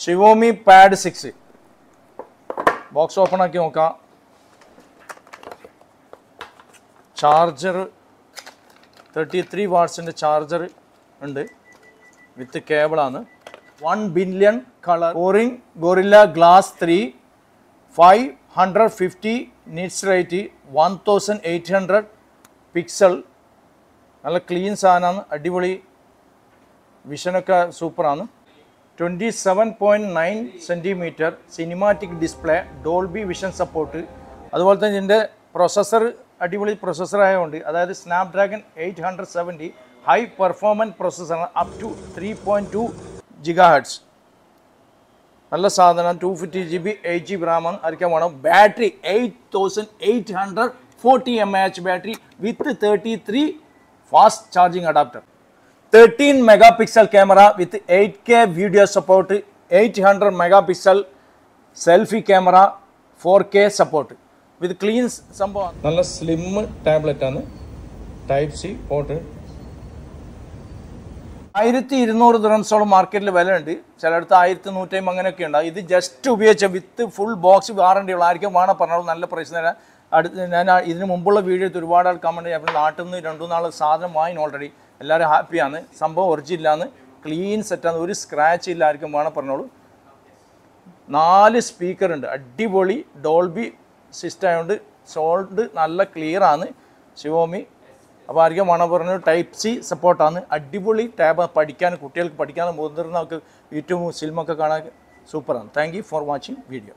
Xiaomi Pad6 box open ആക്കി നോക്കാം. Charger 33 വാട്ട്സിന്റെ charger ഉണ്ട് വിത്ത് കേബിൾ ആണ്. 1 billion color Oring Gorilla Glass 3 550 nits rate 1800 pixel നല്ല ക്ലീൻ സാധനമാണ്. അടിപൊളി വിഷനൊക്കെ സൂപ്പറാണ്. 27.9 cm cinematic display, Dolby vision support. അതുപോലെ തന്നെ ഇതിൻ്റെ പ്രൊസസ്സർ അടിപൊളി പ്രൊസസ്സർ ആയതുകൊണ്ട്, അതായത് സ്നാപ്ഡ്രാഗൺ 870 ഹൈ പെർഫോമൻസ് പ്രൊസസ്സറാണ്. Up to 3.2 GHz. നല്ല സാധനം. 250 GB 8 GB റാമാണ്. ആയിരിക്കാൻ വേണം. Battery 8840 mAh battery with 33 fast charging adapter. 13 megapixel camera with 8K video support, 800 megapixel selfie camera, 4K support with clean സംഭവം. നല്ല സ്ലിം ടാബ്ലറ്റ് ആണ്. Type C port. 1200 dirhamsോളം മാർക്കറ്റിൽ വില ഉണ്ട്. ചിലയിടത്ത് 1150 അങ്ങനെയൊക്കെ ഉണ്ട്. ഇത് ജസ്റ്റ് ഉപയോഗിച്ച വിത്ത് ഫുൾ ബോക്സ് വാറണ്ടി ഉള്ള ആയിരിക്കും വേണം പറഞ്ഞോളൂ. നല്ല പ്രൈസ് തരാം. ഞാൻ ഇതിന് മുമ്പുള്ള വീഡിയോയിൽ ഒരുപാട് ആൾ കമൻറ്റ് ചെയ്യാം. നാട്ടിൽ നിന്ന് 2-3 നാൾ സാധനം വാങ്ങിന് ഓൾറെഡി. എല്ലാവരും ഹാപ്പിയാണ്. സംഭവം ഒറിജിനലാണ്. ക്ലീൻ സെറ്റാണ്. ഒരു സ്ക്രാച്ച് ഇല്ല. ആയിരിക്കും വേണം പറഞ്ഞോളൂ. 4 സ്പീക്കറുണ്ട്. അടിപൊളി ഡോൾബി സിസ്റ്റം ആയതുകൊണ്ട് സൗണ്ട് നല്ല ക്ലിയർ ആണ്. Xiaomi. അപ്പോൾ ആയിരിക്കും വേണം പറഞ്ഞു. ടൈപ്പ് സി സപ്പോർട്ടാണ്. അടിപൊളി ടാബ്. പഠിക്കാൻ കുട്ടികൾക്ക് പഠിക്കാൻ മുതിർന്നവർക്ക് യൂട്യൂബ് സിനിമയൊക്കെ കാണാൻ സൂപ്പറാണ്. Thank you for watching video.